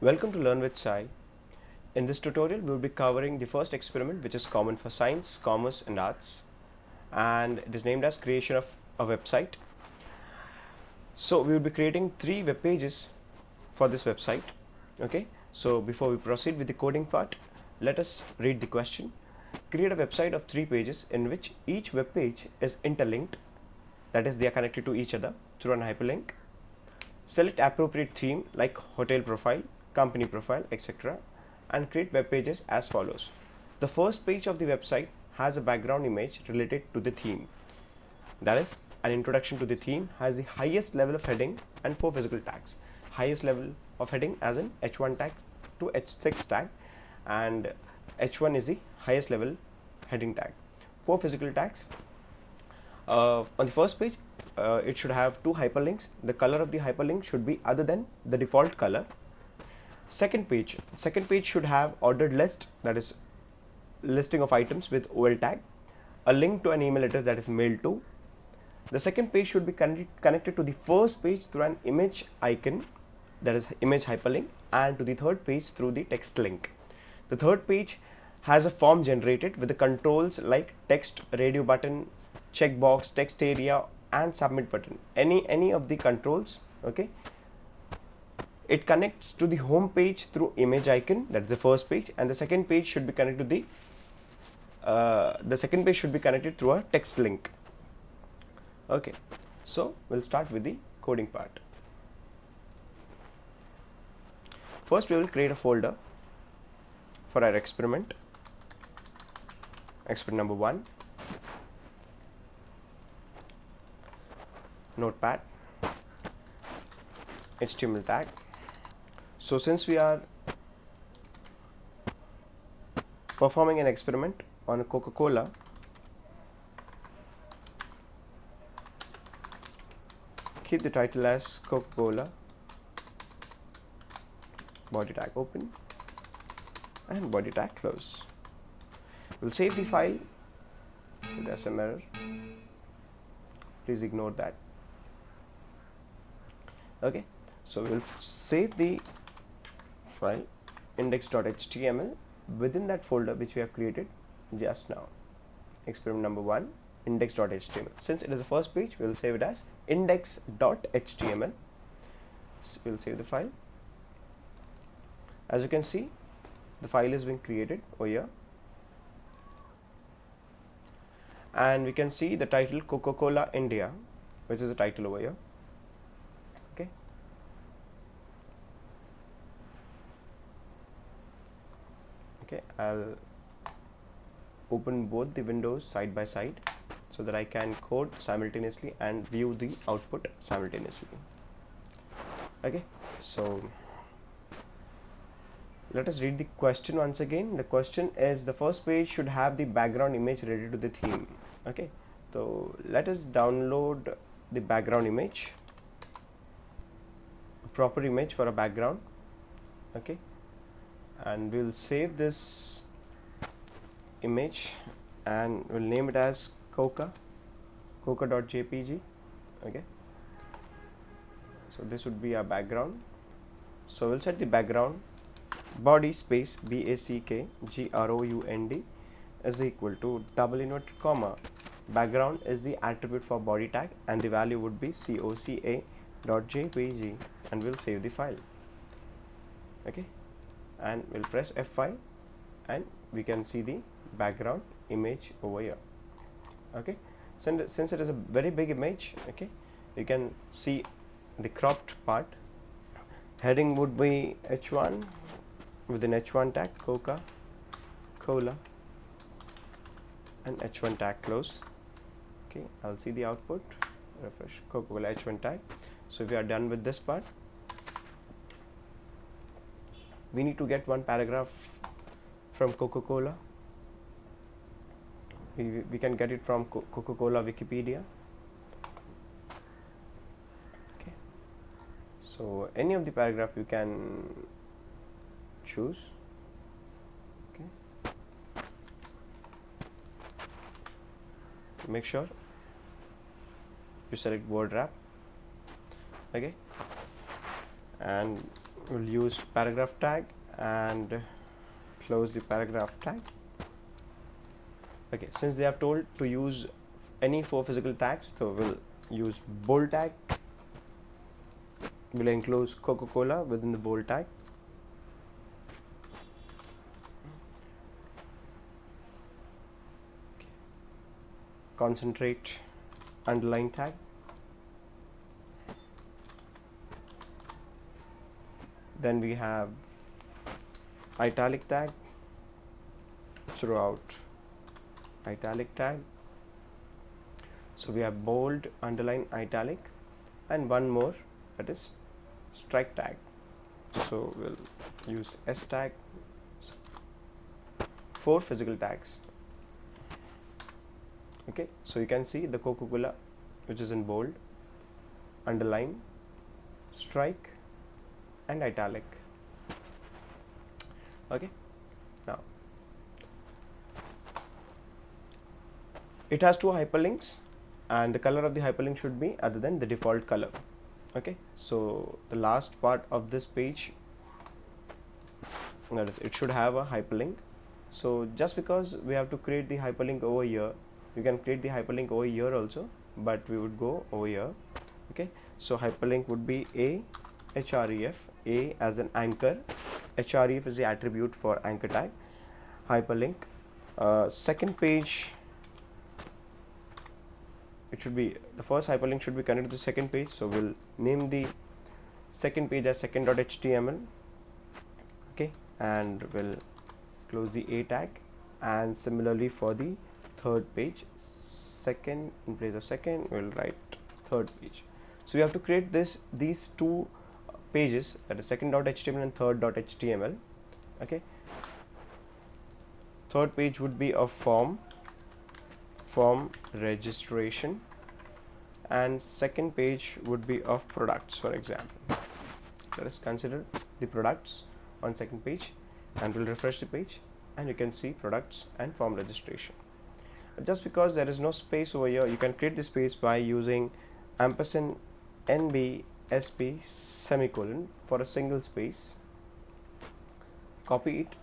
Welcome to Learn with Sai. In this tutorial, we will be covering the first experiment, which is common for science, commerce, and arts, and it is named as creation of a website. So we will be creating 3 web pages for this website. Okay. So before we proceed with the coding part, let us read the question. Create a website of 3 pages in which each web page is interlinked, that is, they are connected to each other through an hyperlink. Select appropriate theme like hotel profile, company profile, etc., and create web pages as follows. The first page of the website has a background image related to the theme. That is, an introduction to the theme has the highest level of heading and 4 physical tags. Highest level of heading as in H1 tag to H6 tag, and H1 is the highest level heading tag. 4 physical tags. On the first page, it should have 2 hyperlinks. The color of the hyperlink should be other than the default color. Second page should have ordered list, that is listing of items with OL tag, a link to an email address, that is mail to. The second page should be connected to the first page through an image icon, that is image hyperlink, and to the third page through the text link. The third page has a form generated with the controls like text, radio button, checkbox, text area, and submit button. Any of the controls. Okay. It connects to the home page through image icon, that's the first page, and the second page should be connected to through a text link. Okay, so we'll start with the coding part. First, we will create a folder for our experiment. Experiment number 1. Notepad, HTML tag. So since we are performing an experiment on a Coca-Cola, keep the title as Coca-Cola, body tag open and body tag close. We'll save the file. There's some error. Please ignore that. Okay, so we'll save the file index.html within that folder which we have created just now. Experiment number 1, index.html. Since it is the first page, we will save it as index.html. So we'll save the file. As you can see, the file is being created over here, and we can see the title Coca-Cola India, which is the title over here. Okay. Okay, I'll open both the windows side by side so that I can code simultaneously and view the output simultaneously. Okay, so let us read the question once again. The question is, the first page should have the background image related to the theme. Okay, so let us download the background image, a proper image for a background. Okay, and we'll save this image and we'll name it as coca.jpg. Okay, so this would be our background. So we'll set the background body space background is equal to double inverted comma. Background is the attribute for body tag and the value would be coca.jpg, and we'll save the file. Okay, and we'll press F5 and we can see the background image over here. Okay, since it is a very big image, okay, you can see the cropped part. Heading would be H1 with an H1 tag Coca-Cola and H1 tag close. Okay, I'll see the output. Refresh, Coca-Cola H1 tag. So we are done with this part. We need to get one paragraph from Coca-Cola. We can get it from Coca-Cola Wikipedia. Okay, so any of the paragraph you can choose. Okay, make sure you select word wrap. Okay, and we'll use paragraph tag and close the paragraph tag. Okay, since they have told to use any 4 physical tags, so we'll use bold tag. We'll enclose Coca-Cola within the bold tag. Concentrate underline tag. Then we have italic tag throughout italic tag. So we have bold, underline, italic, and one more, that is strike tag. So we'll use S tag. 4 physical tags. Okay, so you can see the Coca-Cola, which is in bold, underline, strike, and italic. Okay, now it has 2 hyperlinks, and the color of the hyperlink should be other than the default color. Okay, so the last part of this page, that is, it should have a hyperlink. So just because we have to create the hyperlink over here, you can create the hyperlink over here also, but we would go over here. Okay, so hyperlink would be a href, a as an anchor, href is the attribute for anchor tag, hyperlink. Second page, it should be, the first hyperlink should be connected to the second page, so we'll name the second page as second.html. okay, and we'll close the a tag, and similarly for the third page, second, in place of second we'll write third page. So we have to create these 2 pages, that is second.html and third.html. okay, third page would be a form registration, and second page would be of products. For example, let us consider the products on second page, and we'll refresh the page, and you can see products and form registration. Just because there is no space over here, you can create the space by using ampersand NB SP semicolon for a single space. Copy it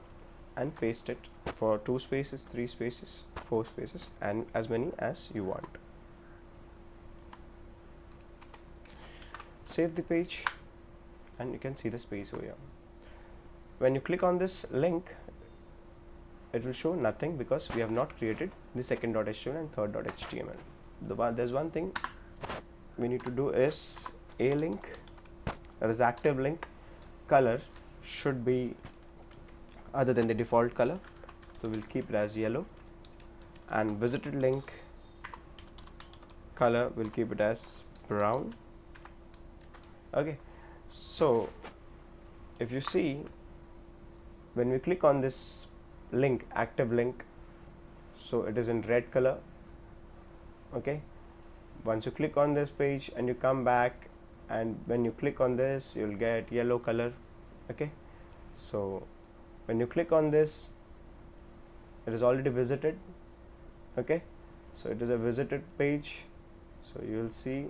and paste it for 2 spaces, 3 spaces, 4 spaces, and as many as you want. Save the page, and you can see the space over here. When you click on this link, it will show nothing because we have not created the second.html and third.html. There's one thing we need to do is a link, that is active link, color should be other than the default color, so we'll keep it as yellow, and visited link color we'll keep it as brown. Okay, so if you see, when we click on this link, active link, so it is in red color. Okay, once you click on this page and you come back, and when you click on this, you'll get yellow color. Okay, so when you click on this, it is already visited. Okay, so it is a visited page, so you will see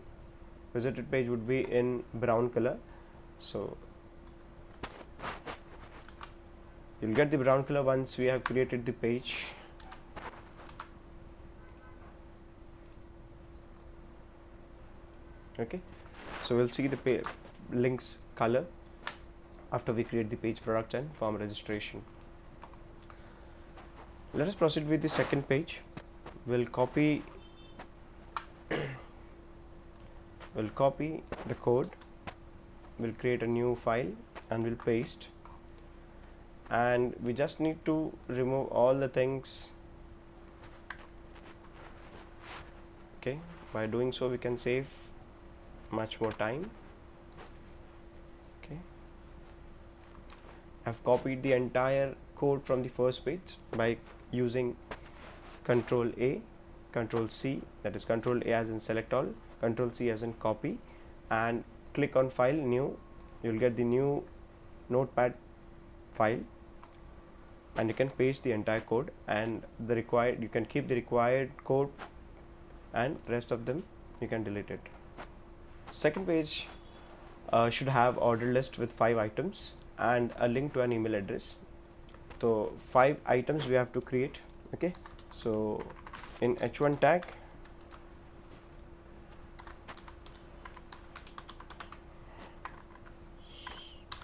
visited page would be in brown color. So you'll get the brown color once we have created the page. Okay, so we'll see the links color after we create the page, product, and form registration. Let us proceed with the second page. We'll copy the code, we'll create a new file, and we'll paste, and we just need to remove all the things. Okay, by doing so we can save much more time. Okay, I've copied the entire code from the first page by using Control A, Control C, that is Control A as in select all, Control C as in copy, and click on file, new. You'll get the new notepad file, and you can paste the entire code, and you can keep the required code, and rest of them you can delete it. Second page should have order list with 5 items and a link to an email address. So 5 items we have to create. Okay, so in h1 tag,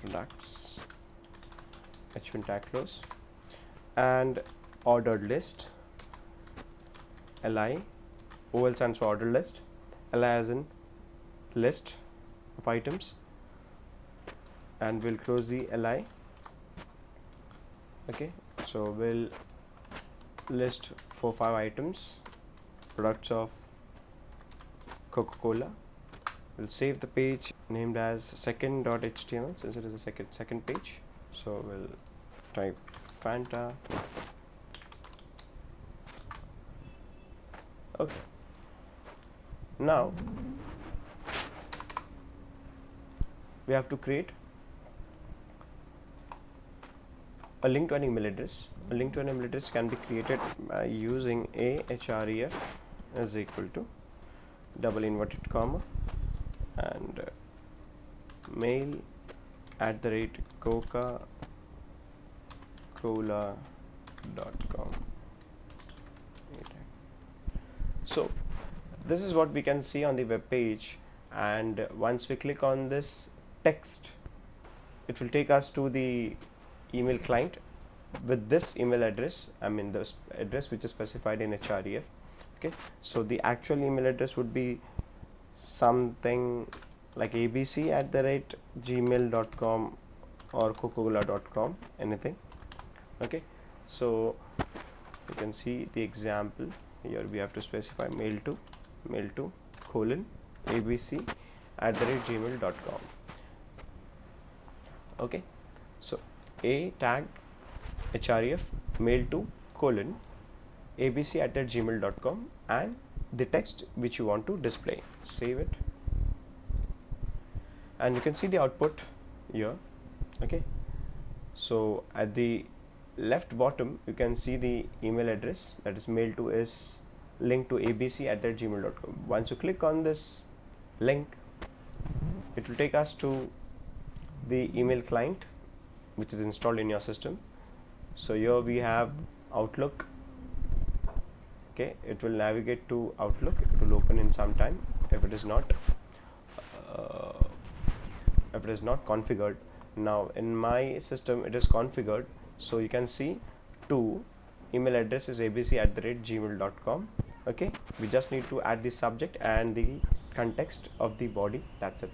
products, h1 tag close, and ordered list, li, ol stands for order list, li as in list of items, and we'll close the li. Okay, so we'll list 5 items, products of Coca-Cola. We'll save the page named as second.html since it is a second page. So we'll type Fanta. Okay, now we have to create a link to an email address. A link to an email address can be created by using href is equal to double inverted comma and mail @ coca-cola.com. So this is what we can see on the web page, and once we click on this text, it will take us to the email client with this email address, I mean the address which is specified in href. Okay, so the actual email address would be something like abc@gmail.com or coca-cola.com, anything. Okay, so you can see the example here. We have to specify mail to abc@gmail.com. okay, so a tag href mail to abc@gmail.com and the text which you want to display. Save it, and you can see the output here. Okay, so at the left bottom you can see the email address, that is mail to is linked to abc@gmail.com. once you click on this link, it will take us to the email client which is installed in your system. So here we have Outlook. Okay, it will navigate to Outlook. It will open in some time if it is not configured. Now in my system it is configured, so you can see to email address is abc@gmail.com. okay, we just need to add the subject and the context of the body, that's it.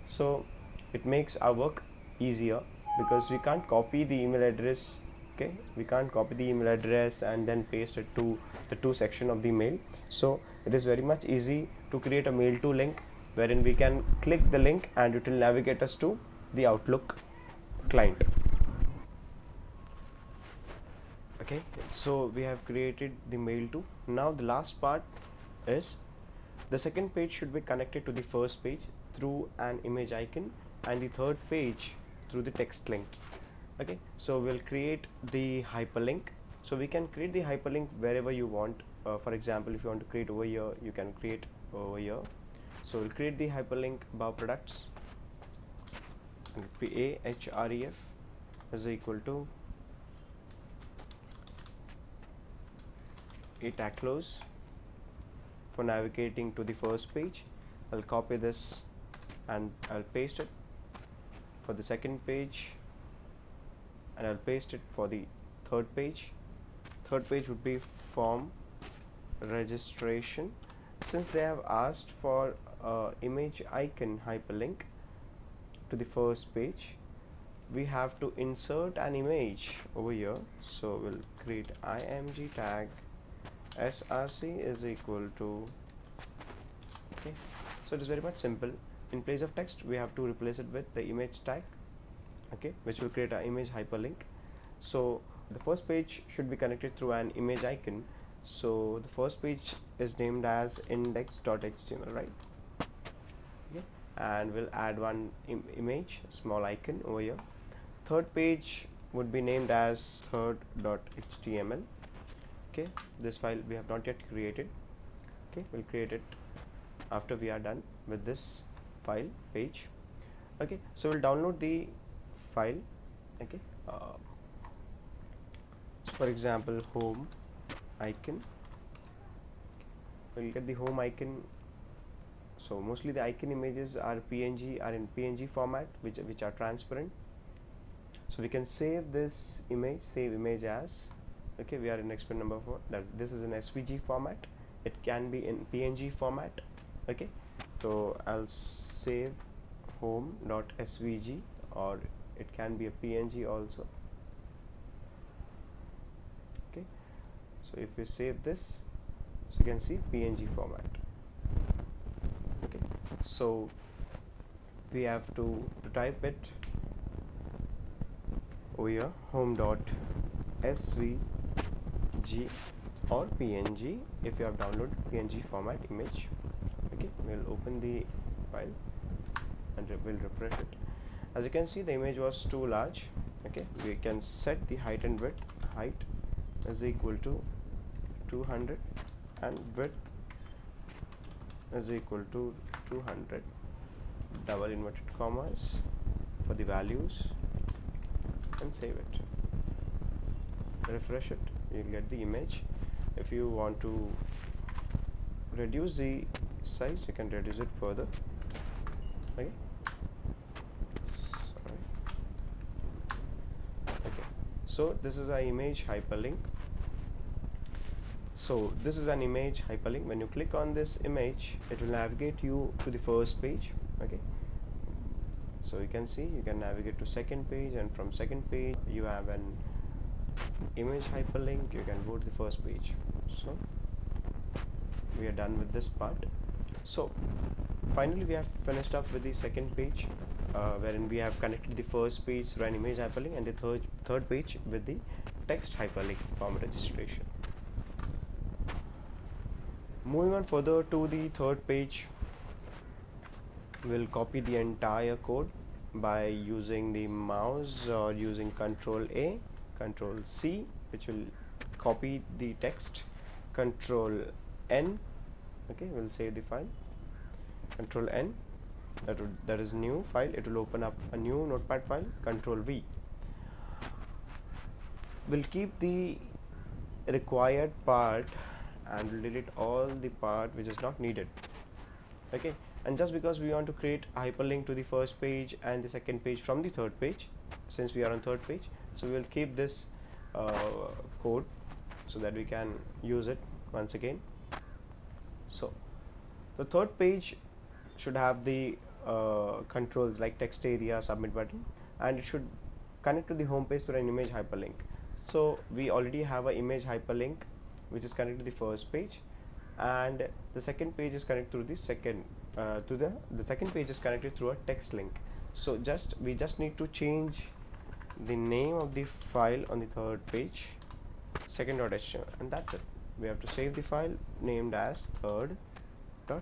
So it makes our work easier because we can't copy the email address. Okay, we can't copy the email address and then paste it to the to section of the mail. So it is very much easy to create a mail to link wherein we can click the link and it will navigate us to the Outlook client. Okay, so we have created the mail to. Now the last part is the second page should be connected to the first page through an image icon and the third page through the text link. Okay, so we'll create the hyperlink. So we can create the hyperlink wherever you want. For example, if you want to create over here, you can create over here. So we'll create the hyperlink above products, and it will be href is equal to a tag close for navigating to the first page. I'll copy this and I'll paste it for the second page, and I'll paste it for the third page. Third page would be form registration. Since they have asked for image icon hyperlink to the first page, we have to insert an image over here. So we'll create img tag src is equal to, okay, so it is very much simple. In place of text we have to replace it with the image tag, okay, which will create an image hyperlink. So the first page should be connected through an image icon. So the first page is named as index.html, right? Okay, and we'll add one image, small icon over here. Third page would be named as third.html. okay, this file we have not yet created. Okay, we'll create it after we are done with this file page. Okay, so we'll download the file. Okay, so for example, home icon. We'll get the home icon. So mostly the icon images are in PNG format, which are transparent. So we can save this image, save image as. Okay, we are in experiment number 4. That this is in SVG format. It can be in PNG format. Okay, so I'll save home.svg, or it can be a PNG also. Okay, so if we save this, so you can see PNG format. Okay, so we have to type it over here, home.svg or PNG if you have downloaded PNG format image. Okay, we'll open the file and we'll refresh it. As you can see, the image was too large. Okay, we can set the height and width. Height is equal to 200 and width is equal to 200, double inverted commas for the values, and save it. Refresh it, you'll get the image. If you want to reduce the size, you can reduce it further. Okay, sorry. Okay, so this is our image hyperlink. So this is an image hyperlink. When you click on this image, it will navigate you to the first page. Okay, so you can see you can navigate to second page, and from second page you have an image hyperlink. You can go to the first page. So we are done with this part. So finally we have finished up with the second page, wherein we have connected the first page through an image hyperlink, and the third page with the text hyperlink form registration. Moving on further to the third page, we'll copy the entire code by using the mouse or using Control A, Control C, which will copy the text. Control N. Okay, we'll save the file. Control N, that is new file. It will open up a new notepad file. Control V. We'll keep the required part and we'll delete all the part which is not needed. Okay, and just because we want to create a hyperlink to the first page and the second page from the third page, since we are on third page, so we will keep this code so that we can use it once again. So the third page should have the controls like text area, submit button, and it should connect to the home page through an image hyperlink. So we already have an image hyperlink which is connected to the first page, and the second page is connected through the second the second page is connected through a text link. So we just need to change the name of the file on the third page, second.html, and that's it. We have to save the file named as third.html.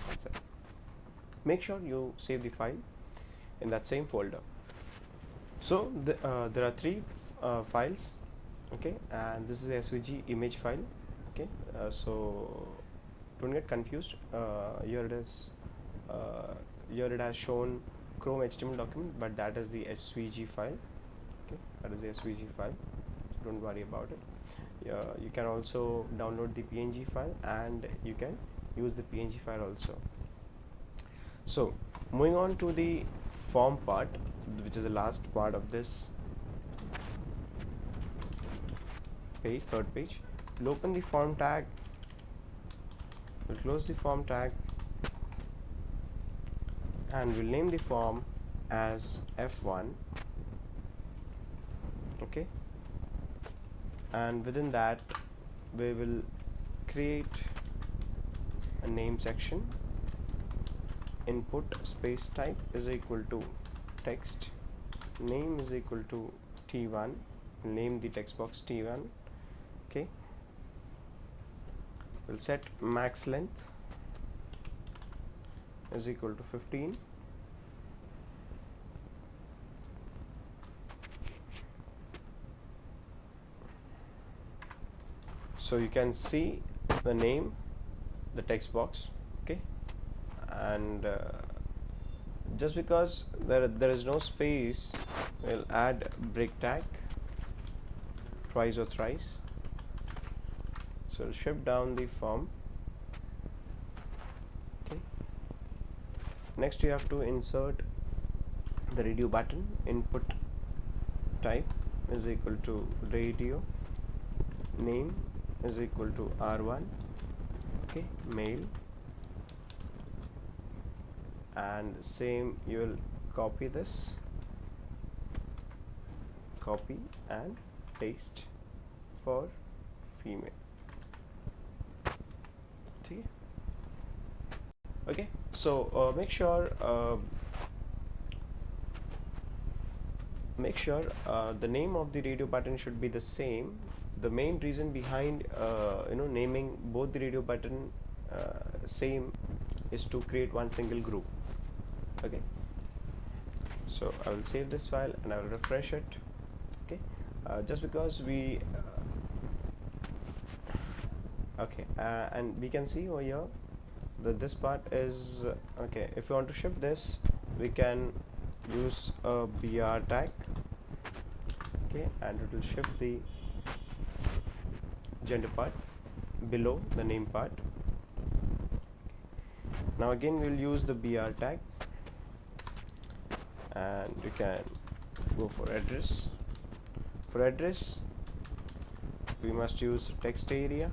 That's it. Make sure you save the file in that same folder. So there are three files. Okay, and this is the SVG image file. Okay, so don't get confused. Here it has shown Chrome HTML document, but that is the SVG file. Okay, that is the SVG file. So don't worry about it. You can also download the PNG file, and you can use the PNG file also. So moving on to the form part, which is the last part of this page, third page. We'll open the form tag, we'll close the form tag, and we'll name the form as F1. Okay, and within that we will create a name section. Input space type is equal to text, name is equal to T1, name the text box T1. Okay, we'll set max length is equal to 15. So you can see the name, the text box. Okay, and just because there is no space, we'll add break tag twice or thrice. So we'll shift down the form. Okay. Next you have to insert the radio button. Input type is equal to radio, name is equal to R1, okay, mail, and same you will copy this, copy and paste for female. Okay, so make sure the name of the radio button should be the same. The main reason behind naming both the radio button same is to create one single group. Okay, so I will save this file and I will refresh it. Okay, just because we okay, and we can see over here that this part is okay. If you want to shift this, we can use a BR tag, okay, and it will shift the gender part below the name part. Now again we'll use the BR tag, and you can go for address. For address we must use text area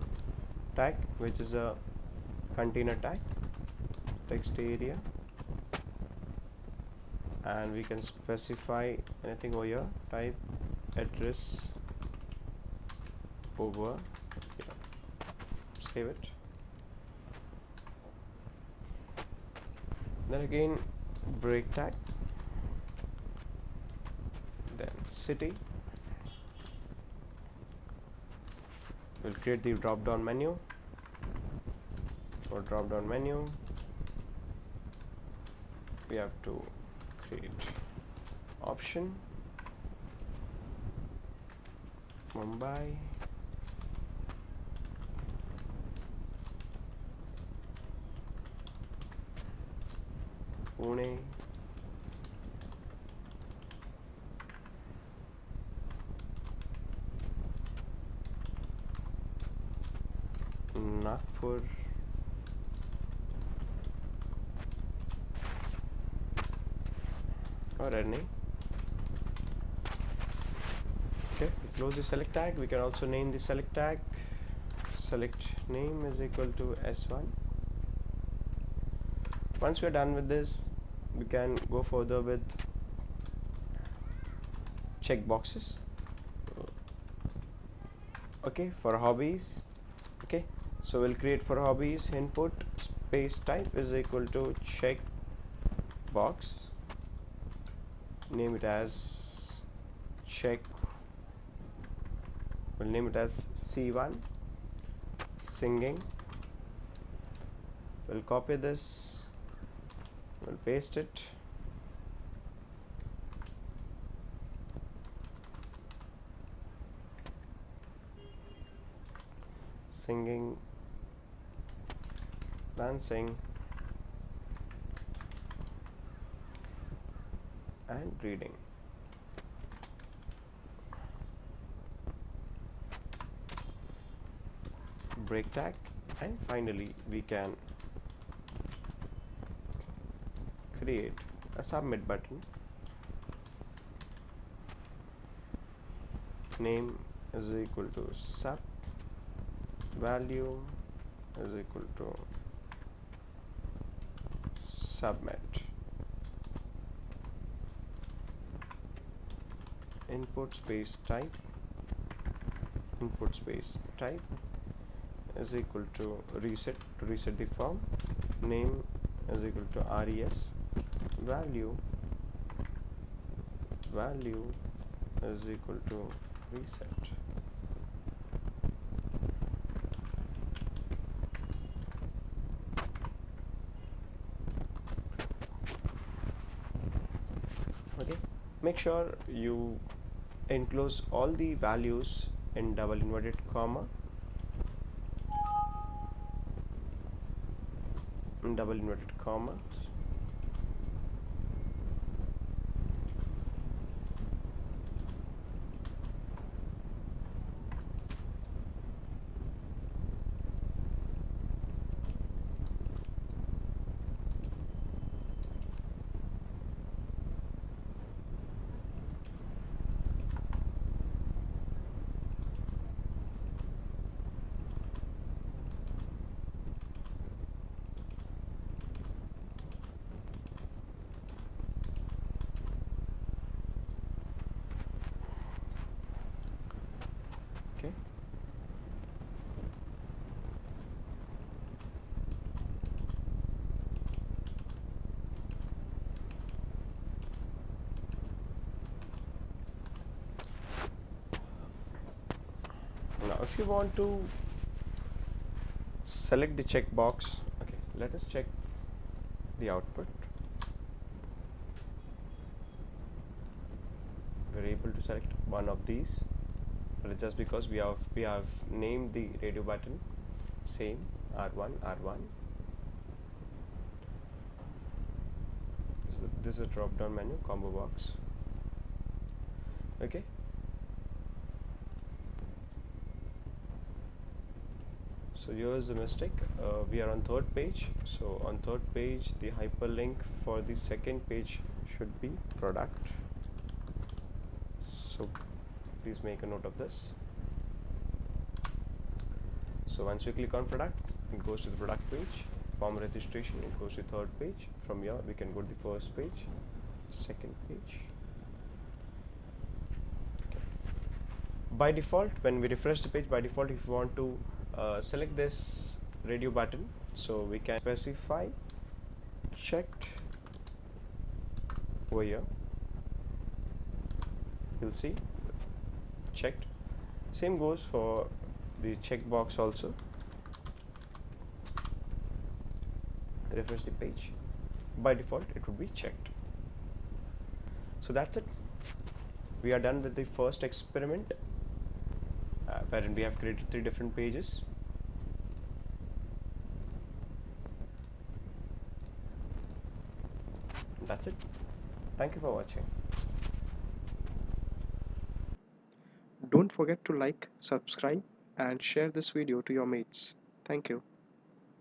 tag, which is a container tag, text area, and we can specify anything over here, type address over here. Save it. Then again break tag, then city. We'll create the drop down menu. For drop down menu we have to create option Mumbai, Pune, Nagpur, or any. Okay, we close the select tag. We can also name the select tag. Select name is equal to S1. Once we are done with this, we can go further with check boxes. Okay, for hobbies. Okay, so we'll create for hobbies input space type is equal to check box. Name it as check. We'll name it as C1. Singing. We'll copy this. We'll paste it. Singing, dancing, and reading. Break tag, and finally we can create a submit button. Name is equal to sub, value is equal to submit, input space type is equal to reset, to reset the form. Name is equal to res, value is equal to reset. Okay, make sure you enclose all the values in double inverted comma, Now if you want to select the checkbox, okay, let us check the output. We're able to select one of these, but it's just because we have named the radio button same R1 R1. This is a drop down menu combo box. Okay, so here's the mistake. We are on third page, so on third page the hyperlink for the second page should be product. So please make a note of this. So once we click on product, it goes to the product page. Form registration, it goes to the third page. From here we can go to the first page, second page. Okay. By default, when we refresh the page, by default if you want to select this radio button, so we can specify checked over here. You'll see checked. Same goes for the checkbox also. Refresh the page, by default it would be checked. So that's it. We are done with the first experiment, wherein we have created 3 different pages. That's it. Thank you for watching. Don't forget to like, subscribe, and share this video to your mates. Thank you.